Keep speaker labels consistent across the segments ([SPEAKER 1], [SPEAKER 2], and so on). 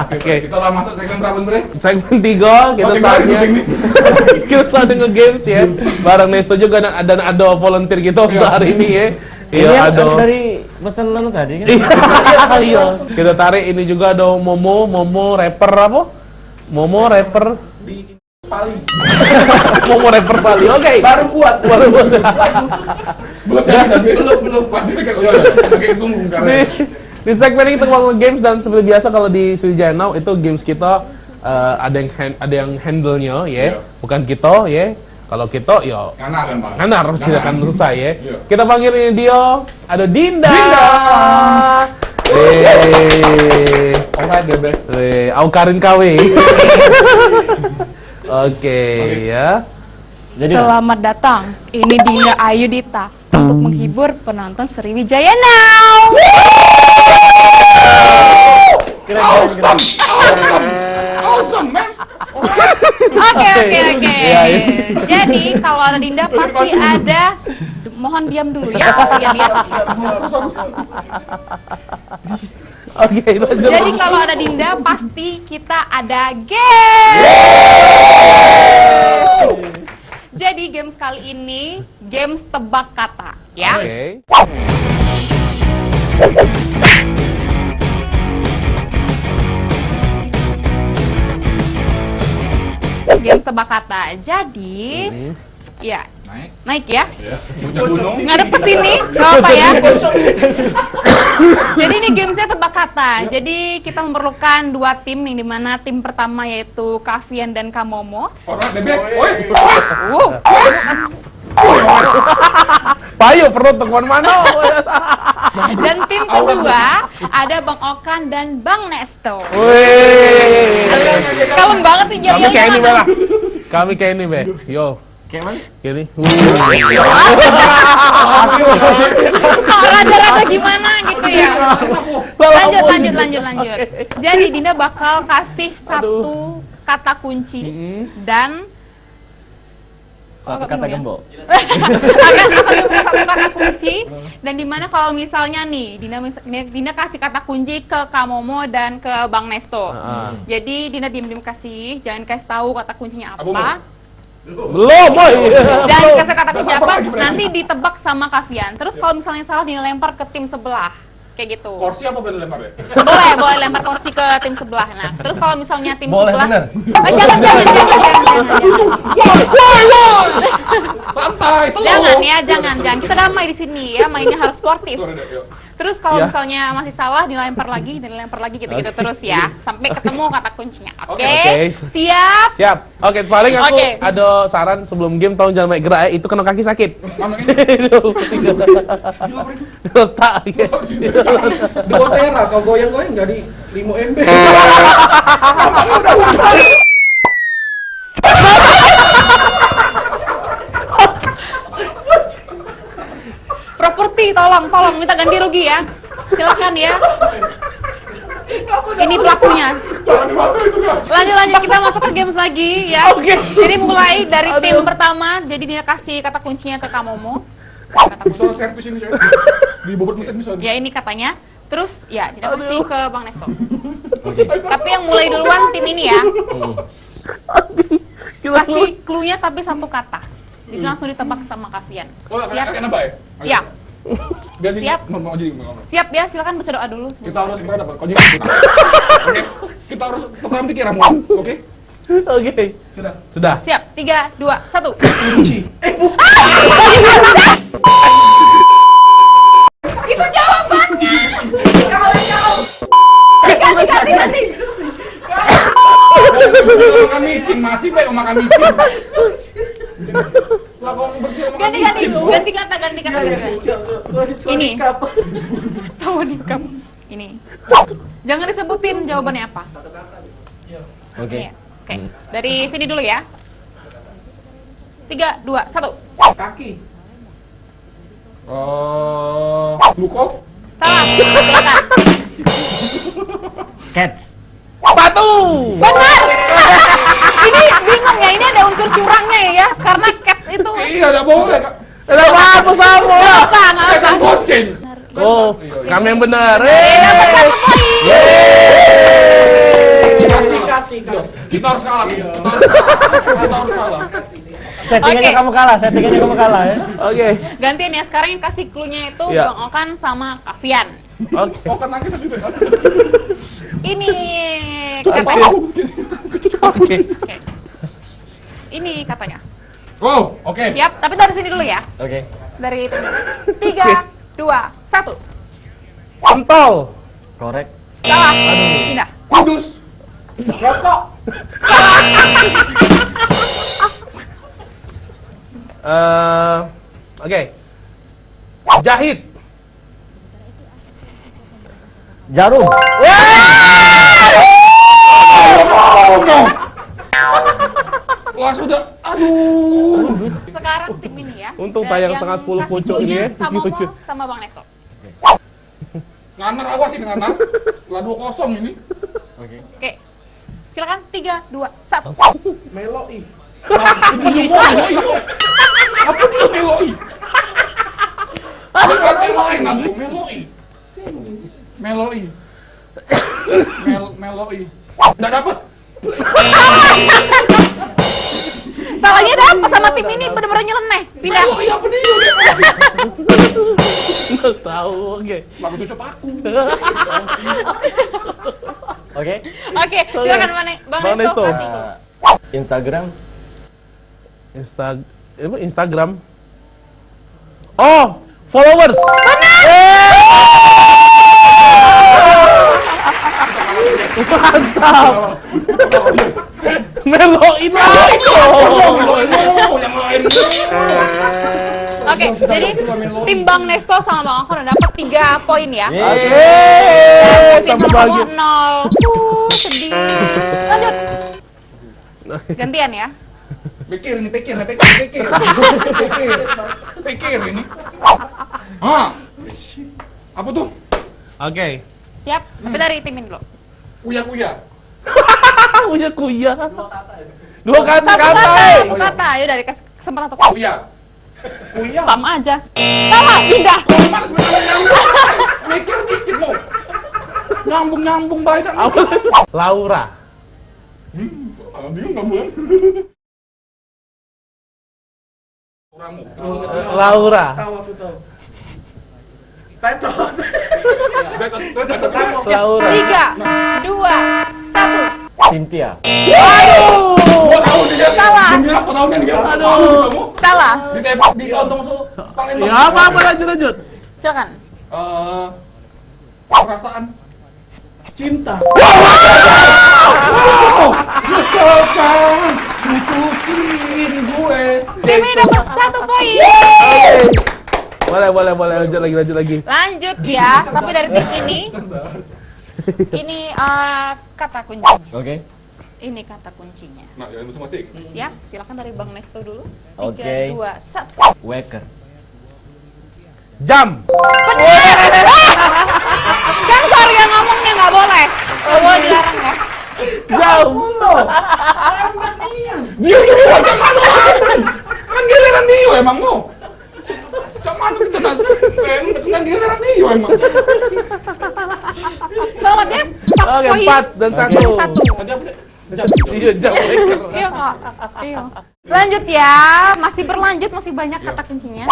[SPEAKER 1] Oke. Kita lah masuk segmen berapa, Bre?
[SPEAKER 2] Segmen 3, kita saatnya kita saatnya nge-games ya. Bareng Nesto juga dan ada volunteer kita untuk hari ini ya.
[SPEAKER 3] Iya, ada dari pesan lalu tadi kan.
[SPEAKER 2] Iya. Kita tarik ini juga ada Momo rapper apa? Momo rapper
[SPEAKER 1] Di Pali.
[SPEAKER 2] Momo rapper Bali. Oke.
[SPEAKER 1] Baru buat. Belum pasti pakai tunggu karena.
[SPEAKER 2] Di segmen ini kita ngomong games dan seperti biasa kalau di Sriwijaya Now itu games kita ada yang handle-nya ya, bukan kita ya. Kalau kita ya nganar pasti akan selesai ya. Kita panggil ini dia, ada Dinda. Au Karin KW. Oke ya.
[SPEAKER 4] Selamat datang, ini Dinda Ayudita untuk menghibur penonton Sriwijaya Now.
[SPEAKER 1] Awesome, man.
[SPEAKER 4] Oke. Jadi kalau ada Dinda pasti ada. Mohon diam dulu ya.
[SPEAKER 2] Oke, lanjut.
[SPEAKER 4] Jadi kalau ada Dinda pasti kita ada game. Jadi games kali ini games tebak kata, ya.
[SPEAKER 2] Oke.
[SPEAKER 4] Games tebak kata. Jadi, ya naik ya. Ngadep ke sini, nggak apa ya. Jadi ini gamesnya tebak kata. Jadi kita memerlukan 2 tim, yang dimana tim pertama yaitu Kavian dan Kamomo.
[SPEAKER 1] Orang bebek.
[SPEAKER 2] Payo perlu tekan mana?
[SPEAKER 4] Dan tim kedua ada Bang Okan dan Bang Nesto.
[SPEAKER 2] Wih.
[SPEAKER 4] Kalem banget sih
[SPEAKER 2] Kami kayak ini,
[SPEAKER 4] jarinya.
[SPEAKER 2] Bella. Kami kayak ini, Be. Yo.
[SPEAKER 3] Kayak mana?
[SPEAKER 2] Gini.
[SPEAKER 4] Rada-rada gimana gitu ya. Lanjut. Jadi Dinda bakal kasih satu kata kunci dan
[SPEAKER 3] Satu kata gembok.
[SPEAKER 4] akan satu kata kunci dan dimana kalau misalnya nih Dinda kasih kata kunci ke Kamomo dan ke Bang Nesto. Jadi Dinda diam-diam kasih, jangan kasih tahu kata kuncinya apa.
[SPEAKER 2] Belum, boy.
[SPEAKER 4] Dan kasih kata kunci apa nanti ditebak sama Kavian. Terus kalau misalnya salah dilempar ke tim sebelah. Kayak gitu.
[SPEAKER 1] Kursi apa boleh lempar ya?
[SPEAKER 4] Boleh lempar kursi ke tim sebelah. Nah, terus kalau misalnya tim
[SPEAKER 3] Boleh,
[SPEAKER 4] sebelah
[SPEAKER 3] bener.
[SPEAKER 4] Jangan.
[SPEAKER 1] Santai,
[SPEAKER 4] Jangan. Kita damai di sini ya, mainnya harus sportif. Terus kalau misalnya masih salah dilempar lagi gitu terus ya, sampai ketemu kata kuncinya. Oke. Siap?
[SPEAKER 2] Oke, paling aku ada saran sebelum game, tolong jangan main gerak ya, itu kena kaki sakit. Letak.
[SPEAKER 1] Dua tera, kau goyang-goyang jadi 5 MB.
[SPEAKER 4] Properti, tolong minta ganti rugi ya. Silakan ya. Ini pelakunya. Lanjut, kita masuk ke games lagi ya. Jadi mulai dari tim pertama, jadi dia kasih kata kuncinya ke Kamomo.
[SPEAKER 1] Soal servis ini ya. Di bobot mesin bisa.
[SPEAKER 4] Ya ini katanya. Terus ya dia kasih ke Bang Nesto. Tapi yang mulai duluan tim ini ya. Kasih clue-nya tapi satu kata. Jadi langsung ditebak sama Kavian. Siap? Ya. Siap. Siap ya, silakan baca doa dulu.
[SPEAKER 1] Kita harus berapa? Oke. Kita harus tukar pikiran, oke?
[SPEAKER 2] Oke. Sudah.
[SPEAKER 4] Siap. 3, 2, 1. Itu jawabannya. Ganti.
[SPEAKER 1] Makan micin, masih baik makan micin.
[SPEAKER 4] Ganti kata. Ini. Sama nikam. Ini. Jangan disebutin jawabannya apa.
[SPEAKER 3] Oke.
[SPEAKER 4] Oke. Dari sini dulu ya. 3, 2, 1.
[SPEAKER 1] Kaki. Luko.
[SPEAKER 4] Salah. Silakan.
[SPEAKER 3] Cats.
[SPEAKER 2] Batu.
[SPEAKER 4] Benar. Ini bingung ya, ini ada unsur curangnya ya, karena cats itu.
[SPEAKER 1] Iya, enggak boleh, Kak.
[SPEAKER 2] Ada apa sama?
[SPEAKER 4] Apa?
[SPEAKER 1] Kan kucing.
[SPEAKER 2] Oh, kami yang benar.
[SPEAKER 4] Dapat 1 poin.
[SPEAKER 1] Kasih. Kita harus kalah. Kita harus kalah.
[SPEAKER 3] Settingannya
[SPEAKER 4] Oke.
[SPEAKER 3] kamu kalah ya.
[SPEAKER 2] Oke.
[SPEAKER 4] Gantian ya, sekarang yang kasih clue-nya itu
[SPEAKER 2] Iya.
[SPEAKER 4] Bang Okan sama Kavian.
[SPEAKER 2] Oke.
[SPEAKER 1] Okan lagi tadi.
[SPEAKER 4] Ini katanya.
[SPEAKER 2] Oke.
[SPEAKER 4] Oke. Ini katanya.
[SPEAKER 1] Oh, oke.
[SPEAKER 4] Siap, tapi dari sini dulu ya.
[SPEAKER 3] Oke.
[SPEAKER 4] Dari itu dulu. 3, 2, 1.
[SPEAKER 2] Pentol.
[SPEAKER 3] Korek.
[SPEAKER 4] Salah. Pindah.
[SPEAKER 1] Kudus.
[SPEAKER 2] Oke. Jahit.
[SPEAKER 3] Jarum.
[SPEAKER 1] Wah, sudah. Aduh.
[SPEAKER 4] Sekarang tim ini ya.
[SPEAKER 2] Untung
[SPEAKER 4] Dan
[SPEAKER 2] tayang
[SPEAKER 4] yang
[SPEAKER 2] setengah 10
[SPEAKER 4] kasih
[SPEAKER 2] pucuk ini
[SPEAKER 4] clue-nya
[SPEAKER 2] ya.
[SPEAKER 4] Kamu
[SPEAKER 2] Pucuk.
[SPEAKER 4] mau sama Bang Nesto.
[SPEAKER 1] Nganar awas ini nganar. Lah 2-0 ini.
[SPEAKER 4] Oke. Silakan 3, 2, 1.
[SPEAKER 1] Meloi. Apa dia meloi? Bukan meloi, nanti meloi. Meloi. Meloi. Nggak dapat.
[SPEAKER 4] Salahnya apa sama tim ini bener-bener nyeleneh. Pindah.
[SPEAKER 1] Meloi apa dia?
[SPEAKER 2] Nggak tahu. Oke.
[SPEAKER 1] Lagu cocok aku.
[SPEAKER 3] Oke.
[SPEAKER 4] Oke, silakan Bang
[SPEAKER 2] Bang
[SPEAKER 4] Nesto
[SPEAKER 2] Nesto.
[SPEAKER 4] kasih.
[SPEAKER 3] Instagram.
[SPEAKER 2] Instagram. Oh, followers. Mantap. Meloin lagi.
[SPEAKER 1] Yang lain.
[SPEAKER 4] Oke, jadi tim Bang Nesto sama Bang Okan udah dapat 3 poin ya.
[SPEAKER 2] Oke.
[SPEAKER 4] Tim
[SPEAKER 2] Sama
[SPEAKER 4] sama
[SPEAKER 2] bagi.
[SPEAKER 4] kamu 0. Sedih. Lanjut. Gantian ya.
[SPEAKER 1] Pikir ini. Pikir ini. Ah. Apa tuh?
[SPEAKER 2] Oke.
[SPEAKER 4] Siap? Tapi dari tim ini dulu.
[SPEAKER 1] Kuya.
[SPEAKER 2] Punya kuya. Dua kata
[SPEAKER 4] Satu
[SPEAKER 2] kata.
[SPEAKER 4] kata, satu kata. Ayo dari kesempatan untuk
[SPEAKER 1] Kuya.
[SPEAKER 4] sama aja. Salah, pindah.
[SPEAKER 1] Mana sebenarnya nyambung? Mikir dikit mau. Nyambung baik.
[SPEAKER 2] Apa? Laura.
[SPEAKER 1] Bingung kamu kan? Kamu.
[SPEAKER 2] Laura. Laura.
[SPEAKER 4] 3, 2, 1.
[SPEAKER 3] Cynthia.
[SPEAKER 1] Gua tahu dia.
[SPEAKER 4] Salah.
[SPEAKER 1] Demi apa tahu dia?
[SPEAKER 2] Aduh.
[SPEAKER 1] Kamu
[SPEAKER 4] Salah.
[SPEAKER 1] ditembak di tonton Palembang.
[SPEAKER 2] Ya apa lanjut.
[SPEAKER 4] Silakan.
[SPEAKER 1] Perasaan cinta. Misalkan putusin gue.
[SPEAKER 4] Tim ini dapat 1 poin.
[SPEAKER 2] Boleh lanjut lagi.
[SPEAKER 4] Lanjut ya, tapi dari tim ini kata kunci.
[SPEAKER 3] Oke.
[SPEAKER 4] Ini kata kuncinya.
[SPEAKER 1] Nah, ya masing-masing.
[SPEAKER 4] Siap? Silakan dari Bang Nesto dulu. 3,
[SPEAKER 3] Oke.
[SPEAKER 4] 2, 1.
[SPEAKER 3] Waker.
[SPEAKER 2] Jam.
[SPEAKER 4] Sensor yang ngomongnya nggak boleh. Nggak boleh dilarang ya.
[SPEAKER 2] Jam.
[SPEAKER 1] Dia giliran yang mana? Kan giliran dia emang mau. Cak mana kita kan giliran dia emang.
[SPEAKER 4] Selamat ya.
[SPEAKER 2] Oke, 4 dan 1.
[SPEAKER 1] Tadi apa?
[SPEAKER 2] Iya, jam.
[SPEAKER 4] Iya kak. Iya. Lanjut ya. Masih berlanjut, masih banyak kata kuncinya.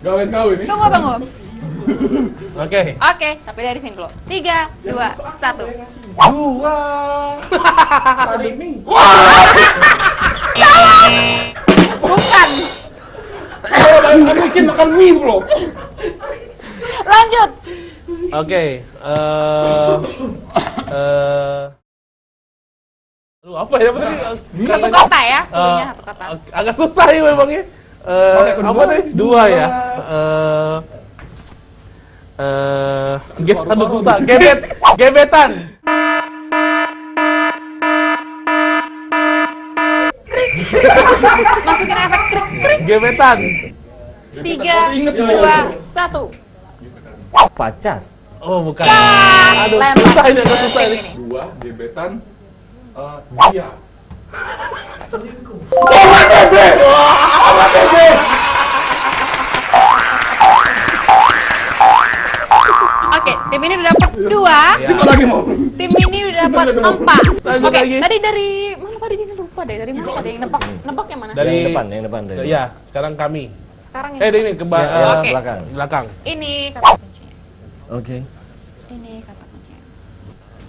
[SPEAKER 1] Gawin ini.
[SPEAKER 4] Tunggu.
[SPEAKER 2] Oke.
[SPEAKER 4] Oke, tapi dari sini dulu. 3, 2, 1.
[SPEAKER 1] Dua. Salimi.
[SPEAKER 4] Bukan.
[SPEAKER 1] Kalau bikin makan mie bro.
[SPEAKER 4] Lanjut.
[SPEAKER 2] Oke. Aduh, apa ya tadi?
[SPEAKER 4] Satu kata ya. Punya satu kata.
[SPEAKER 2] Agak susah ya memangnya. Apa deh? 2 ya. Aduh susah. Gebetan.
[SPEAKER 4] Masukin efek krik.
[SPEAKER 2] Gebetan.
[SPEAKER 4] 3, 2, 1.
[SPEAKER 3] Pacar.
[SPEAKER 2] Oh, bukan.
[SPEAKER 4] Aduh,
[SPEAKER 2] susah ini, agak susah ini.
[SPEAKER 1] Dua gebetan. Dia.
[SPEAKER 4] Oke, tim ini udah dapat 2.
[SPEAKER 1] Siapa lagi mau?
[SPEAKER 4] Tim ini udah dapat 4.
[SPEAKER 2] Lanjut
[SPEAKER 4] Oke,
[SPEAKER 2] lagi.
[SPEAKER 4] tadi dari mana tadi dia lupa deh. Dari mana tadi yang nebak yang mana?
[SPEAKER 2] Dari
[SPEAKER 3] yang depan tadi.
[SPEAKER 2] Ya, sekarang kami.
[SPEAKER 4] Sekarang
[SPEAKER 2] Ini ke
[SPEAKER 4] Oke.
[SPEAKER 3] belakang.
[SPEAKER 2] belakang.
[SPEAKER 4] Ini kata kuncinya.
[SPEAKER 3] Oke.
[SPEAKER 4] Ini kata kuncinya.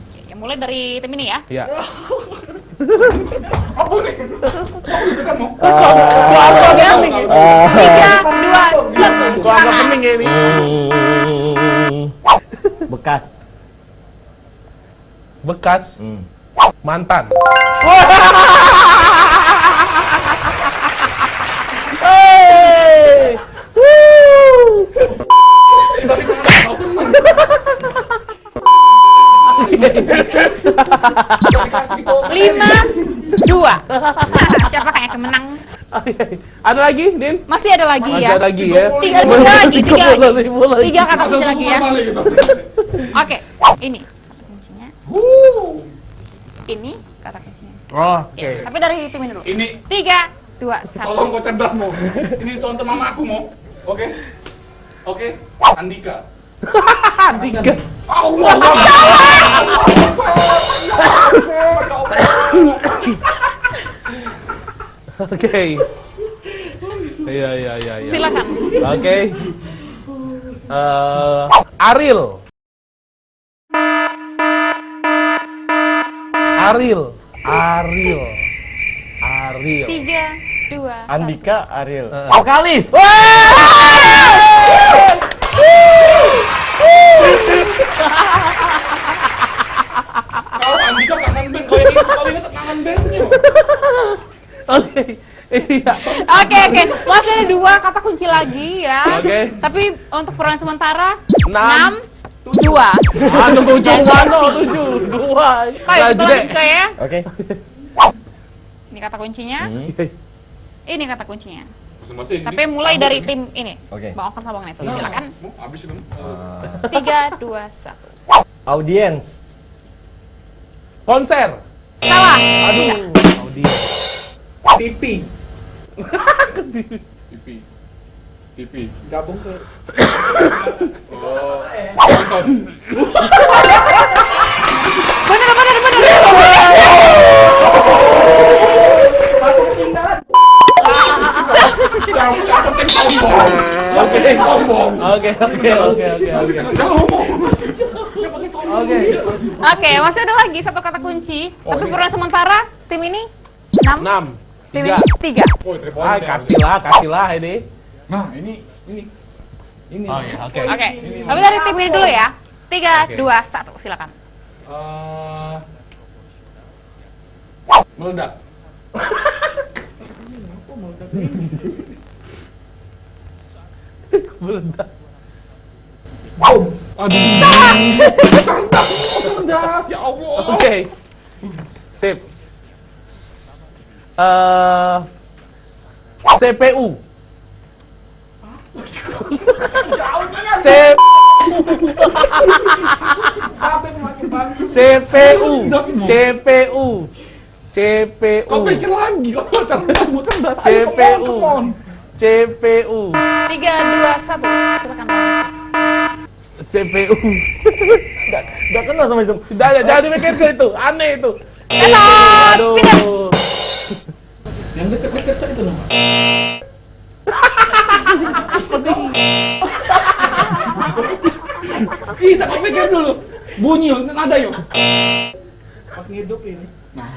[SPEAKER 4] Oke, ya mulai dari tim ini ya.
[SPEAKER 2] Ya.
[SPEAKER 1] Apa nih? Apa itu kamu?
[SPEAKER 2] Apa
[SPEAKER 4] Ya.
[SPEAKER 2] nih?
[SPEAKER 4] 3, 2, 1,
[SPEAKER 2] Gua agak
[SPEAKER 4] silakan.
[SPEAKER 2] pening ya ini.
[SPEAKER 3] Bekas.
[SPEAKER 2] Bekas mantan. Hey! Woo!
[SPEAKER 1] Tapi kamu nggak seneng. Dikasih gitu.
[SPEAKER 4] 5, 2. Siapa kayak kemenang?
[SPEAKER 2] Ada lagi, Din?
[SPEAKER 4] Masih ada lagi
[SPEAKER 2] Masih
[SPEAKER 4] ya.
[SPEAKER 2] ada lagi ya.
[SPEAKER 4] Tiga lagi. 3 kata kunci
[SPEAKER 1] Masa
[SPEAKER 4] lagi ya.
[SPEAKER 1] balik gitu.
[SPEAKER 4] Oke, ini kata kuncinya. Ini kata kuncinya.
[SPEAKER 2] Oh,
[SPEAKER 4] Oke. Tapi dari tim ini dulu.
[SPEAKER 1] Ini
[SPEAKER 4] 3, 2, 1.
[SPEAKER 1] tolong kau cerdas mau. Ini contoh mama aku mau. Oke. Oke. Andika.
[SPEAKER 2] Tiga.
[SPEAKER 1] Allah.
[SPEAKER 2] Oke. Iya.
[SPEAKER 4] Silakan.
[SPEAKER 2] Oke. Ariel. Ariel.
[SPEAKER 4] 3, 2, 1.
[SPEAKER 3] Andika Ariel. Vokalis.
[SPEAKER 1] Kau Andika kangen band. Kau ini kangen bandnya.
[SPEAKER 2] Oke. Iya.
[SPEAKER 4] Oke. Masih ada 2 kata kunci lagi ya.
[SPEAKER 2] Oke.
[SPEAKER 4] Tapi untuk peran sementara
[SPEAKER 2] 6,
[SPEAKER 4] 6, 2.
[SPEAKER 2] Anu 7
[SPEAKER 4] Dan
[SPEAKER 2] mana?
[SPEAKER 4] Mercy.
[SPEAKER 2] 7, 2.
[SPEAKER 4] Kayak kita lanjut ke ya.
[SPEAKER 3] Oke.
[SPEAKER 4] Ini kata kuncinya. Ini kata kuncinya.
[SPEAKER 1] Masing-masing.
[SPEAKER 4] Tapi mulai dari tim ini.
[SPEAKER 3] Oke.
[SPEAKER 4] Bang Okan sama Bang Neto. Silakan.
[SPEAKER 1] Mau habis dong.
[SPEAKER 4] 3, 2, 1.
[SPEAKER 3] Audiens.
[SPEAKER 2] Konser.
[SPEAKER 4] Salah.
[SPEAKER 2] Aduh.
[SPEAKER 4] Tidak.
[SPEAKER 2] Audiens.
[SPEAKER 1] TV. TV. Gabung ke. Oh. Nonton.
[SPEAKER 4] Benar.
[SPEAKER 1] Yang penting sombong. Yang penting sombong.
[SPEAKER 2] Oke.
[SPEAKER 1] Jangan ngomong.
[SPEAKER 2] Oke.
[SPEAKER 4] Oke, masih ada lagi 1 kata kunci. Tapi peran sementara tim ini 6.
[SPEAKER 2] 6.
[SPEAKER 4] Tim ini 3.
[SPEAKER 1] Oh, 3 poin.
[SPEAKER 2] Ah, kasihlah ini.
[SPEAKER 1] Nah, ini. Ini.
[SPEAKER 2] Oh iya, oke.
[SPEAKER 4] Oke. Tapi dari tim ini dulu ya. 3,
[SPEAKER 2] Oke.
[SPEAKER 4] 2, 1. Silakan.
[SPEAKER 1] Meledak.
[SPEAKER 2] Meledak.
[SPEAKER 1] Bom. Aduh. Cerdas, ya Allah.
[SPEAKER 2] Oke. Sip. CPU. CPU.
[SPEAKER 1] Kau pikir lagi, kau cerdas, mau cerdas.
[SPEAKER 2] CPU.
[SPEAKER 1] Come on.
[SPEAKER 2] CPU.
[SPEAKER 4] 3, 2, 1. Silakan.
[SPEAKER 2] CPU.
[SPEAKER 3] Gak kenal sama itu.
[SPEAKER 2] Jangan dipikir ke itu, aneh itu.
[SPEAKER 4] Enak.
[SPEAKER 2] Aduh.
[SPEAKER 4] Pindah.
[SPEAKER 1] Yang deket-deket itu nama. Kita kau pikir dulu. Bunyi yuk, nada yuk. Pas ngidup ini. Nah.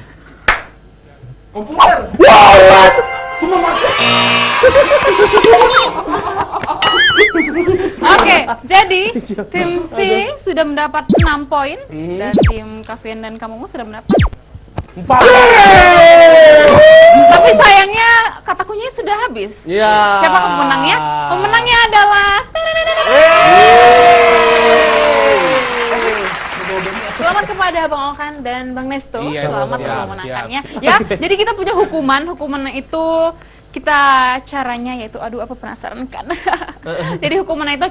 [SPEAKER 1] Komputer. Cuma mati.
[SPEAKER 4] Oke, jadi tim C sudah mendapat 6 poin dan tim Kavian dan Kamumu sudah mendapat.
[SPEAKER 2] 4.
[SPEAKER 4] Tapi sayangnya kata kuncinya sudah habis.
[SPEAKER 2] Ya.
[SPEAKER 4] Siapa pemenangnya? Pemenangnya adalah selamat kepada Bang Okan dan Bang Nesto.
[SPEAKER 2] Iya,
[SPEAKER 4] Selamat
[SPEAKER 2] siap,
[SPEAKER 4] memenangkannya.
[SPEAKER 2] siap.
[SPEAKER 4] Ya, jadi kita punya hukuman. Hukuman itu kita caranya yaitu aduh apa penasaran kan. Jadi hukuman itu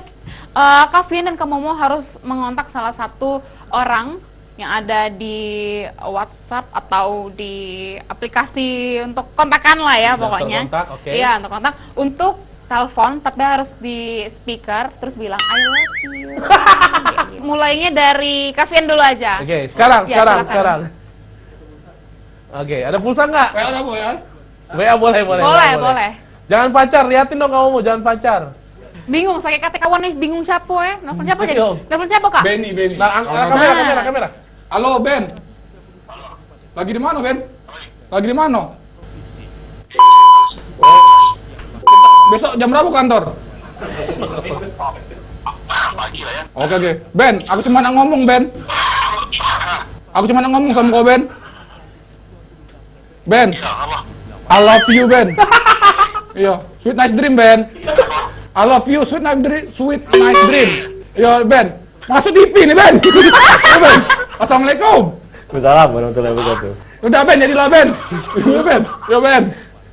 [SPEAKER 4] Kavian dan Kamomo harus mengontak salah satu orang yang ada di WhatsApp atau di aplikasi untuk kontakan lah ya
[SPEAKER 2] Untuk
[SPEAKER 4] pokoknya.
[SPEAKER 2] kontak, oke.
[SPEAKER 4] Iya, untuk kontak. Untuk telepon tapi harus di speaker terus bilang I love you. Kayak gitu. mulainya dari Kavian dulu aja.
[SPEAKER 2] Oke, sekarang.
[SPEAKER 4] Ya, silakan.
[SPEAKER 2] Oke, ada pulsa nggak?
[SPEAKER 1] Kayak ada ya?
[SPEAKER 2] WA boleh.
[SPEAKER 4] Boleh.
[SPEAKER 2] Jangan pacar, liatin dong kamu, jangan pacar.
[SPEAKER 4] Bingung, saya kata kawan nih, bingung siapa ya? Nelfon siapa jadi?
[SPEAKER 2] Ayo.
[SPEAKER 4] Nelfon siapa, Kak?
[SPEAKER 1] Benny.
[SPEAKER 2] Nah, kamera.
[SPEAKER 1] Halo, Ben. Lagi di mana, Ben? Lagi di mana? Besok jam berapa kantor?
[SPEAKER 5] Pagi lah ya.
[SPEAKER 1] Oke. Ben, aku cuma nak ngomong, Ben. Aku cuma nak ngomong sama kau, Ben. Ben,
[SPEAKER 5] Ya, apa?
[SPEAKER 1] I love you, Ben. Iya, sweet nice dream, Ben. I love you, sweet nice dream. Iya, Ben. Masuk TV nih, Ben. Iya, Ben. Assalamualaikum.
[SPEAKER 3] Waalaikumsalam warahmatullahi wabarakatuh.
[SPEAKER 1] Udah, Ben, jadilah, Ben. Iya, Ben. Iya, Ben.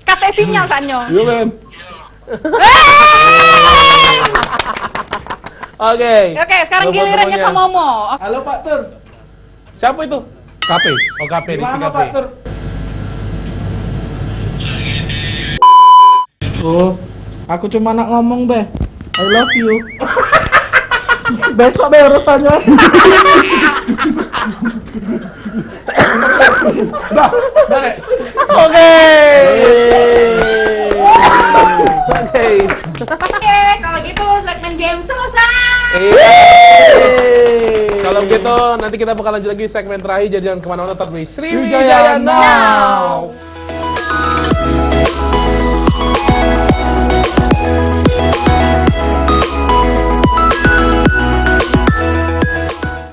[SPEAKER 4] Kata sinyal sanyo.
[SPEAKER 1] Iya, Ben.
[SPEAKER 2] Oke.
[SPEAKER 4] Oke, sekarang
[SPEAKER 2] Telepon
[SPEAKER 4] gilirannya
[SPEAKER 2] semuanya.
[SPEAKER 4] Kak Momo.
[SPEAKER 2] Halo Pak Tur. Siapa itu?
[SPEAKER 1] Kape.
[SPEAKER 2] Oh KP di
[SPEAKER 3] Gimana
[SPEAKER 2] KP.
[SPEAKER 3] Pak Tur?
[SPEAKER 6] Oh, aku cuma nak ngomong be. I love you. Besok be urusannya.
[SPEAKER 1] Dah, Rek.
[SPEAKER 2] Oke. Oke.
[SPEAKER 4] Oke, kalau gitu segmen game selesai.
[SPEAKER 2] Kalau gitu nanti kita bakal lanjut lagi segmen terakhir, jadi jangan kemana-mana, tetap di Sriwijaya
[SPEAKER 1] Sriwijaya
[SPEAKER 2] Now.
[SPEAKER 1] Now.